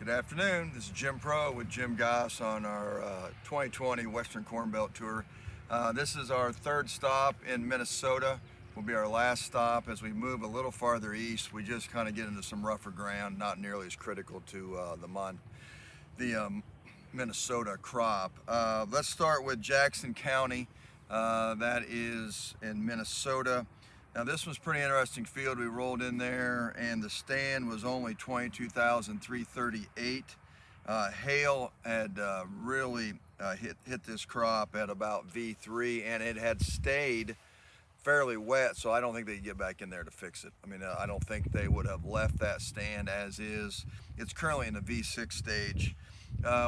Good afternoon. This is Jim Pro with Jim Goss on our 2020 Western Corn Belt Tour. This is our third stop in Minnesota. Will be our last stop as we move a little farther east. We just kind of get into some rougher ground, not nearly as critical to the Minnesota crop. Let's start with Jackson County. That is in Minnesota. Now this was a pretty interesting field. We rolled in there and the stand was only 22,338. Hail had really hit this crop at about V3, and it had stayed fairly wet, so I don't think they could get back in there to fix it. I mean, I don't think they would have left that stand as is. It's currently in the V6 stage.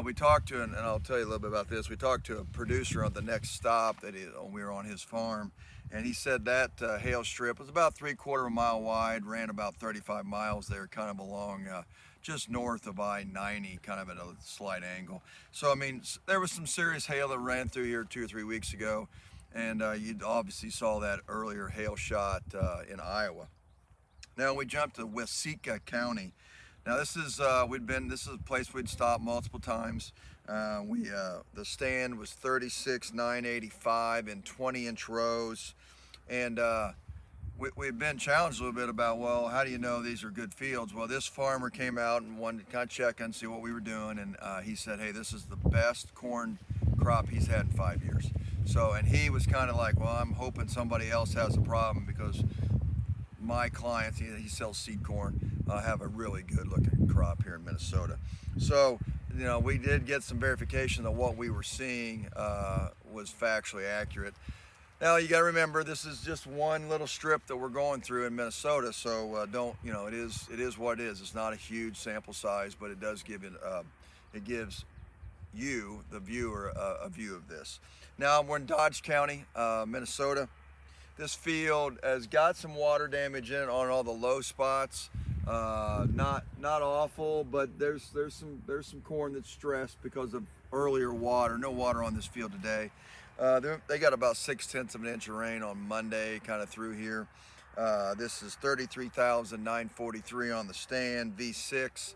We talked to, and I'll tell you a little bit about this, we talked to a producer on the next stop that we were on his farm, and he said that hail strip was about 3/4 mile wide, ran about 35 miles there, kind of along just north of I-90, kind of at a slight angle. So, I mean, there was some serious hail that ran through here 2 or 3 weeks ago, and you obviously saw that earlier hail shot in Iowa. Now we jump to Waseca County. Now this is this is a place we'd stopped multiple times. The stand was 36,985 in 20-inch rows, and we've been challenged a little bit about, well, how do you know these are good fields? Well, this farmer came out and wanted to kind of check and see what we were doing, and he said, hey, this is the best corn crop he's had in 5 years. So, and he was kind of like, well, I'm hoping somebody else has a problem because my clients, he sells seed corn, have a really good looking crop here in Minnesota. So, you know, we did get some verification that what we were seeing was factually accurate. Now you got to remember, this is just one little strip that we're going through in Minnesota, so don't, you know, it is what it is. It's not a huge sample size, but it does give it gives you, the viewer, a view of this. Now we're in Dodge County, Minnesota. This field has got some water damage in it on all the low spots. Not awful, but there's some corn that's stressed because of earlier water. No water on this field today. They got about 6/10 of an inch of rain on Monday, kind of through here. This is 33,943 on the stand, V6.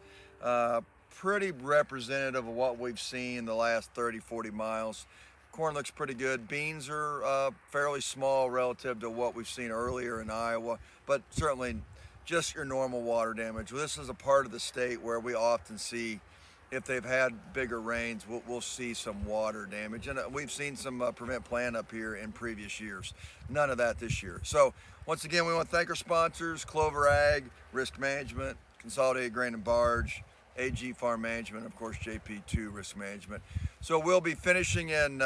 Pretty representative of what we've seen the last 30-40 miles. Corn looks pretty good. Beans are fairly small relative to what we've seen earlier in Iowa, but certainly just your normal water damage. This is a part of the state where we often see, if they've had bigger rains, we'll see some water damage. And we've seen some prevent plant up here in previous years. None of that this year. So once again, we want to thank our sponsors, Clover Ag, Risk Management, Consolidated Grain and Barge, AG Farm Management, of course, JP2 Risk Management. So we'll be finishing in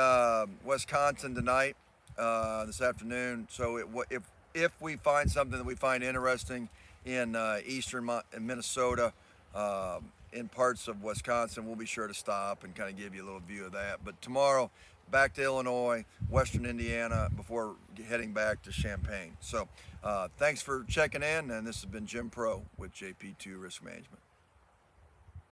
Wisconsin tonight, this afternoon. So if we find something that we find interesting in eastern Minnesota, in parts of Wisconsin, we'll be sure to stop and kind of give you a little view of that. But tomorrow, back to Illinois, western Indiana, before heading back to Champaign. So thanks for checking in, and this has been Jim Pro with JP2 Risk Management.